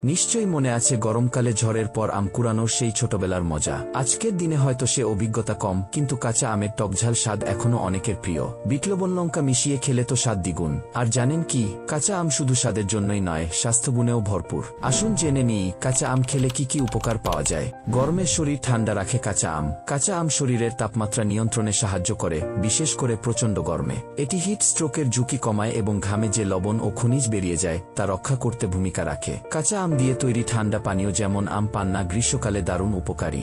নিশ্চয়ই মনে আছে গরমকালে ঝড়ের পর আম কুড়ানোর সেই ছোটবেলার মজা। আজকের দিনে হয়তো সে অভিজ্ঞতা কম, কিন্তু কাঁচা আমের টকঝাল স্বাদ এখনো অনেকের প্রিয়। বিটলবন লঙ্কা মিশিয়ে খেলে তো স্বাদ দ্বিগুণ। আর জানেন কি, কাঁচা আম শুধু স্বাদের জন্যই নয়, স্বাস্থ্যগুণেও ভরপুর। আসুন জেনে নিই কাঁচা আম খেলে কি কি উপকার পাওয়া যায়। গরমে শরীর ঠান্ডা রাখে কাঁচা আম। কাঁচা আম শরীরের তাপমাত্রা নিয়ন্ত্রণে সাহায্য করে, বিশেষ করে প্রচণ্ড গরমে। এটি হিট স্ট্রোকের ঝুঁকি কমায় এবং ঘামে যে লবণ ও খনিজ বেরিয়ে যায় তা রক্ষা করতে ভূমিকা রাখে। কাঁচা আম দিয়ে তৈরি ঠান্ডা পানীয় যেমন আম পান্না গ্রীষ্মকালে দারুণ উপকারী।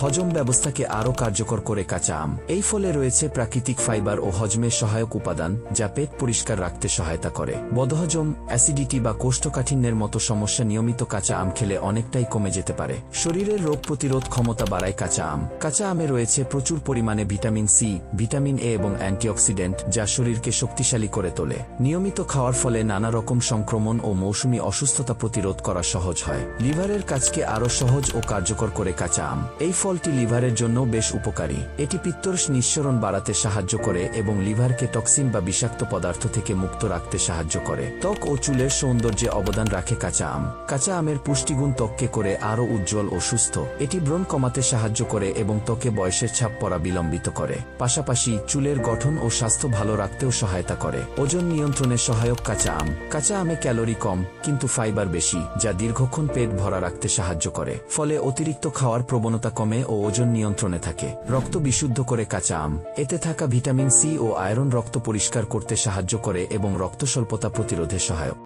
হজম ব্যবস্থাকে আরও কার্যকর করে কাঁচা আম। এই ফলে রয়েছে প্রাকৃতিক ফাইবার ও হজমের সহায়ক উপাদান, যা পেট পরিষ্কার রাখতে সহায়তা করে। বদহজম, অ্যাসিডিটি বা কোষ্ঠকাঠিন্যের মতো সমস্যা নিয়মিত কাঁচা আম খেলে অনেকটাই কমে যেতে পারে। শরীরের রোগ প্রতিরোধ ক্ষমতা বাড়ায় কাঁচা আম। কাঁচা আমে রয়েছে প্রচুর পরিমাণে ভিটামিন সি, ভিটামিন এ এবং অ্যান্টিঅক্সিডেন্ট, যা শরীরকে শক্তিশালী করে তোলে। নিয়মিত খাওয়ার ফলে নানা রকম সংক্রমণ ও মৌসুমী অসুস্থতা প্রতিরোধ করা সহজ হয়। লিভারের কাজকে আরও সহজ ও কার্যকর করে কাঁচা আম। এই ফলটি লিভারের জন্য বেশ উপকারী। এটি পিত্তরস নিঃসরণ বাড়াতে সাহায্য করে এবং লিভারকে টক্সিন বা বিষাক্ত পদার্থ থেকে মুক্ত রাখতে সাহায্য করে। ত্বক ও চুলের সৌন্দর্যে অবদান রাখে কাঁচা আম। কাঁচা আমের পুষ্টিগুণ ত্বককে করে আরও উজ্জ্বল ও সুস্থ। এটি ব্রণ কমাতে সাহায্য করে এবং ত্বকে বয়সের ছাপ পড়া বিলম্বিত করে। পাশাপাশি চুলের গঠন ও স্বাস্থ্য ভালো রাখতেও সহায়তা করে। ওজন নিয়ন্ত্রণে সহায়ক কাঁচা আম। কাঁচা আমে ক্যালোরি কম, কিন্তু ফাইবার বেশি, যা দীর্ঘক্ষণ পেট ভরা রাখতে সাহায্য করে। ফলে অতিরিক্ত খাওয়ার প্রবণতা কমে ও ওজন নিয়ন্ত্রণে থাকে। রক্ত বিশুদ্ধ করে কাঁচা আম। এতে থাকা ভিটামিন সি ও আয়রন রক্ত পরিষ্কার করতে সাহায্য করে এবং রক্তস্বল্পতা প্রতিরোধে সহায়ক।